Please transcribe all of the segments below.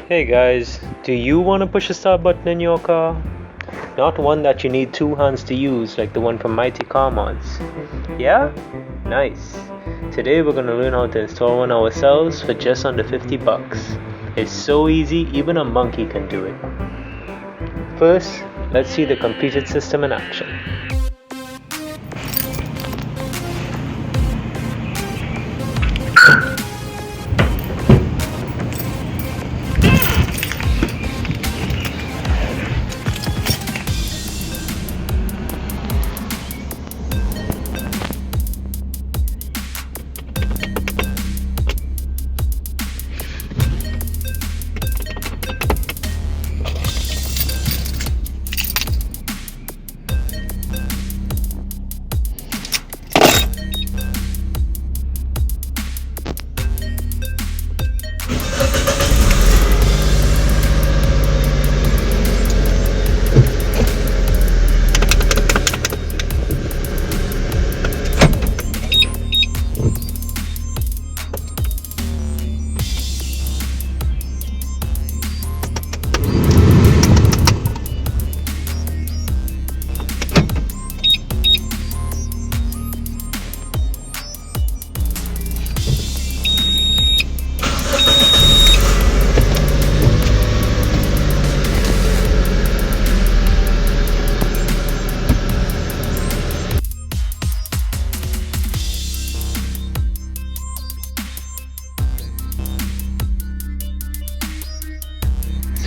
Hey guys, do you want to push a start button in your car? Not one that you need two hands to use like the one from Mighty Car Mods. Yeah? Nice. Today we're gonna learn how to install one ourselves for just under 50 bucks. It's so easy, even a monkey can do it. First, let's see the completed system in action.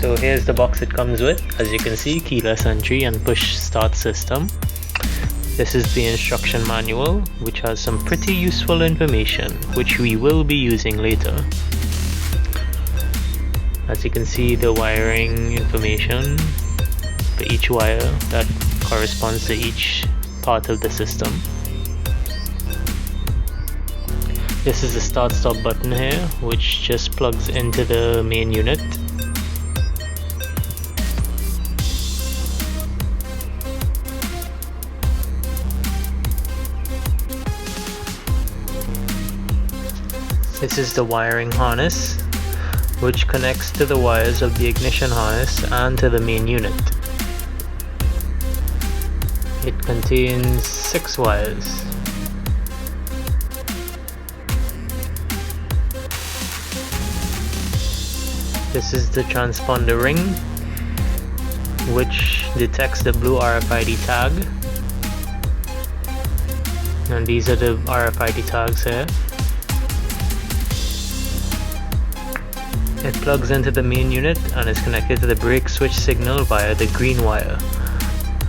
So here's the box it comes with. As you can see, keyless entry and push start system. This is the instruction manual, which has some pretty useful information, which we will be using later. As you can see, the wiring information for each wire that corresponds to each part of the system. This is the start stop button here, which just plugs into the main unit. This is the wiring harness, which connects to the wires of the ignition harness and to the main unit. It contains 6 wires. This is the transponder ring, which detects the blue RFID tag. And these are the RFID tags here. It plugs into the main unit and is connected to the brake switch signal via the green wire.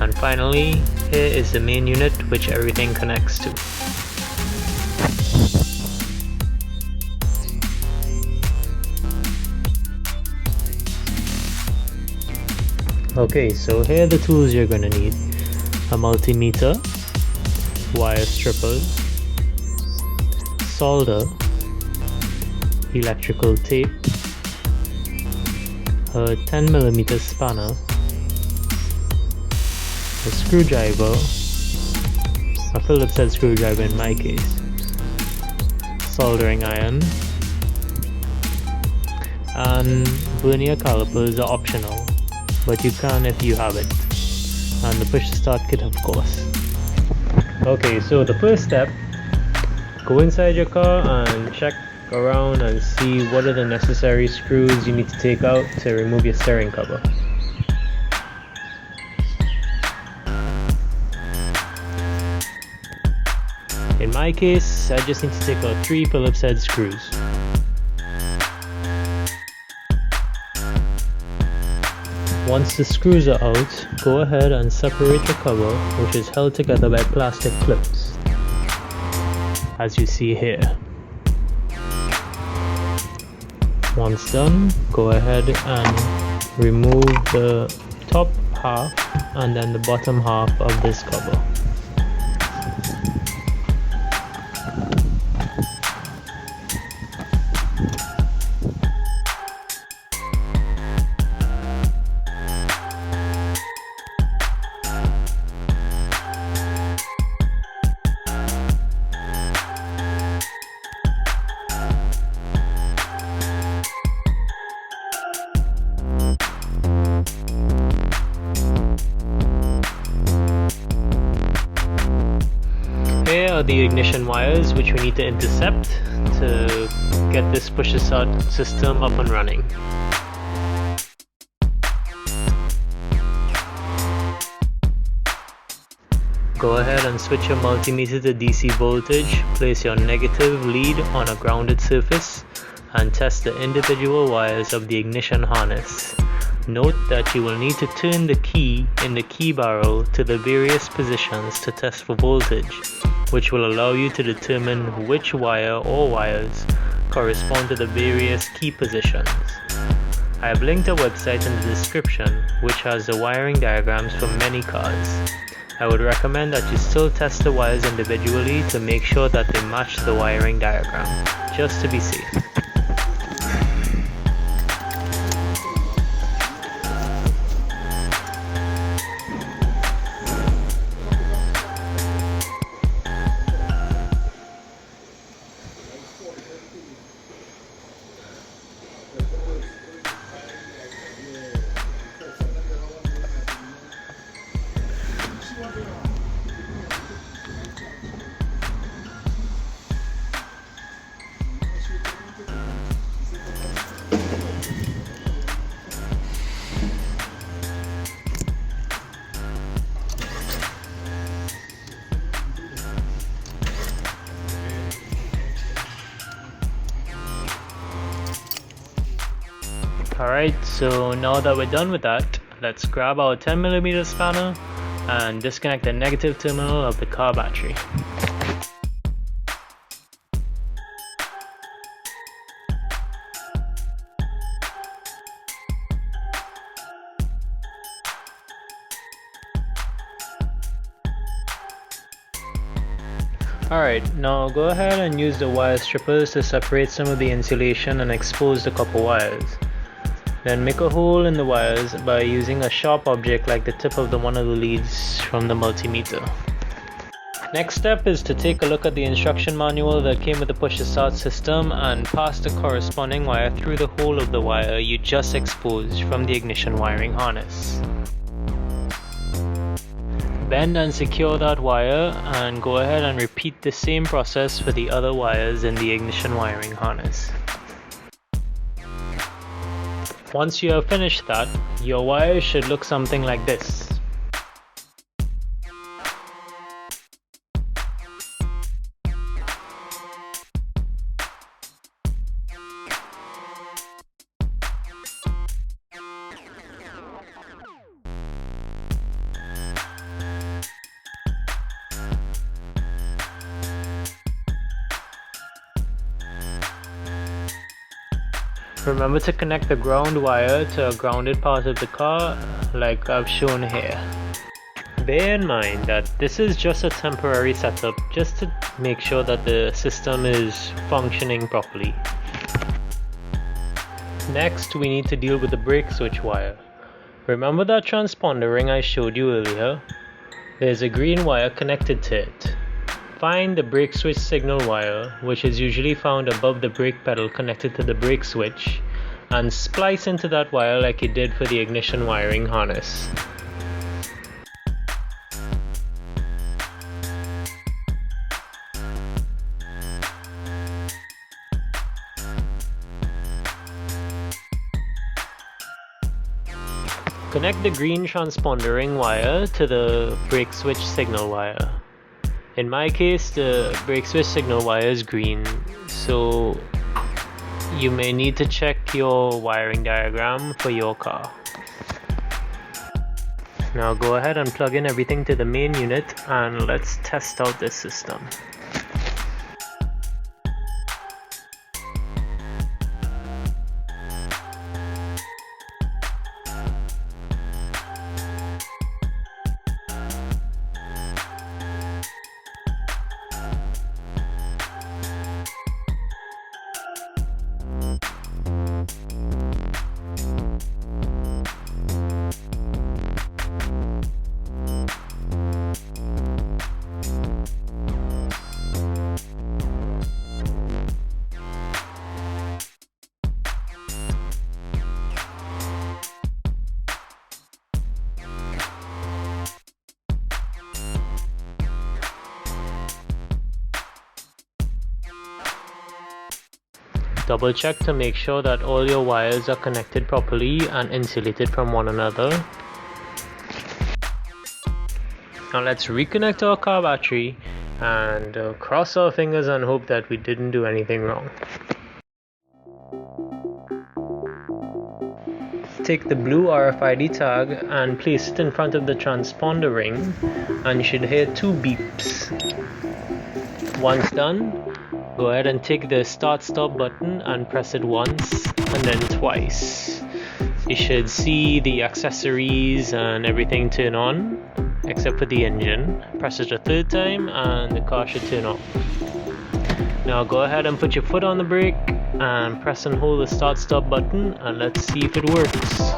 And finally, here is the main unit, which everything connects to. Okay, so here are the tools you're going to need. A multimeter, wire strippers, solder, electrical tape, a 10mm spanner, a screwdriver, a Phillips head screwdriver in my case, soldering iron, and vernier calipers are optional, but you can if you have it, and the push to start kit of course. Okay, so the first step, go inside your car and check around and see what are the necessary screws you need to take out to remove your steering cover. In my case, I just need to take out 3 Phillips head screws. Once the screws are out, go ahead and separate the cover, which is held together by plastic clips, as you see here. Once done, go ahead and remove the top half and then the bottom half of this cover. the ignition wires which we need to intercept to get this push to start system up and running. Go ahead and switch your multimeter to DC voltage, place your negative lead on a grounded surface, and test the individual wires of the ignition harness. Note that you will need to turn the key in the key barrel to the various positions to test for voltage, which will allow you to determine which wire or wires correspond to the various key positions. I have linked a website in the description which has the wiring diagrams for many cars. I would recommend that you still test the wires individually to make sure that they match the wiring diagram, just to be safe. Alright, so now that we're done with that, let's grab our 10mm spanner and disconnect the negative terminal of the car battery. Alright, now go ahead and use the wire strippers to separate some of the insulation and expose the copper wires. Then make a hole in the wires by using a sharp object like the tip of one of the leads from the multimeter. Next step is to take a look at the instruction manual that came with the push to start system and pass the corresponding wire through the hole of the wire you just exposed from the ignition wiring harness. Bend and secure that wire and go ahead and repeat the same process for the other wires in the ignition wiring harness. Once you have finished that, your wires should look something like this. Remember to connect the ground wire to a grounded part of the car like I've shown here. Bear in mind that this is just a temporary setup just to make sure that the system is functioning properly. Next, we need to deal with the brake switch wire. Remember that transponder ring I showed you earlier? There's a green wire connected to it. Find the brake switch signal wire, which is usually found above the brake pedal connected to the brake switch, and splice into that wire like you did for the ignition wiring harness. Connect the green transponder ring wire to the brake switch signal wire. In my case, the brake switch signal wire is green, so you may need to check your wiring diagram for your car. Now go ahead and plug in everything to the main unit and let's test out this system. Double check to make sure that all your wires are connected properly and insulated from one another. Now let's reconnect our car battery and cross our fingers and hope that we didn't do anything wrong. Take the blue RFID tag and place it in front of the transponder ring, and you should hear 2 beeps. Once done, go ahead and take the start stop button and press it once and then twice. You should see the accessories and everything turn on except for the engine. Press it a 3rd time and the car should turn off. Now go ahead and put your foot on the brake and press and hold the start stop button, and let's see if it works.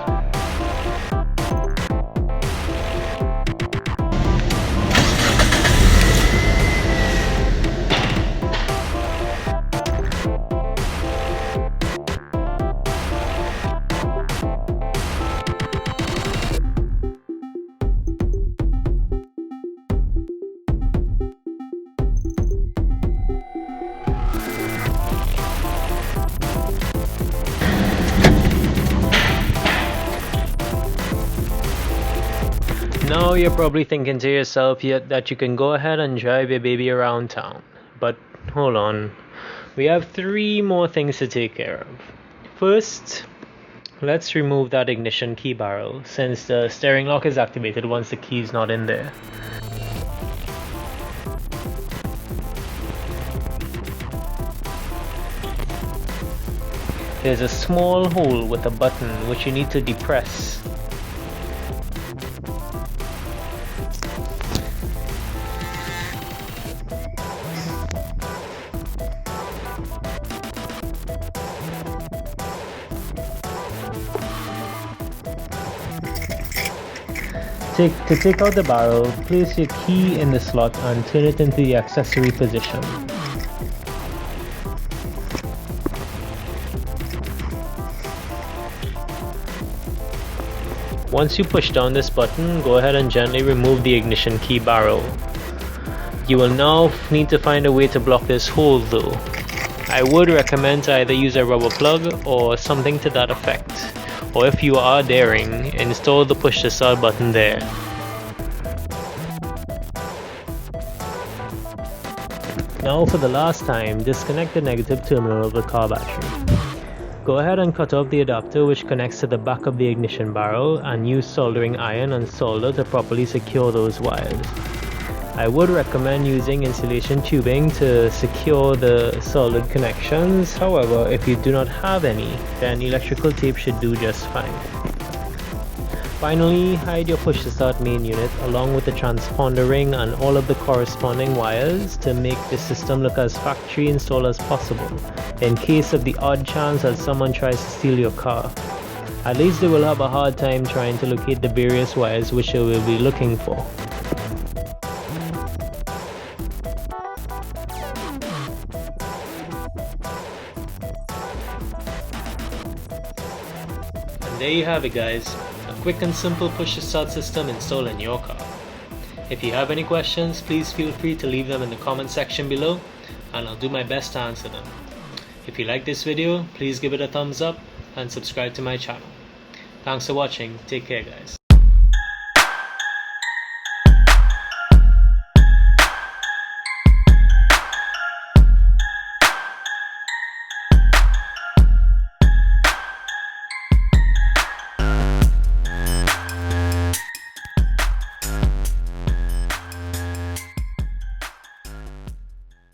Now you're probably thinking to yourself yet that you can go ahead and drive your baby around town. But hold on, we have 3 more things to take care of. First, let's remove that ignition key barrel, since the steering lock is activated once the key is not in there. There's a small hole with a button which you need to depress. To take out the barrel, place your key in the slot and turn it into the accessory position. Once you push down this button, go ahead and gently remove the ignition key barrel. You will now need to find a way to block this hole though. I would recommend to either use a rubber plug or something to that effect. Or if you are daring, install the push to start button there. Now for the last time, disconnect the negative terminal of the car battery. Go ahead and cut off the adapter which connects to the back of the ignition barrel and use soldering iron and solder to properly secure those wires. I would recommend using insulation tubing to secure the soldered connections. However, if you do not have any, then electrical tape should do just fine. Finally, hide your push to start main unit along with the transponder ring and all of the corresponding wires to make the system look as factory installed as possible in case of the odd chance that someone tries to steal your car. At least they will have a hard time trying to locate the various wires which they will be looking for. There you have it guys, a quick and simple push to start system installed in your car. If you have any questions, please feel free to leave them in the comment section below and I'll do my best to answer them. If you like this video, please give it a thumbs up and subscribe to my channel. Thanks for watching, take care guys.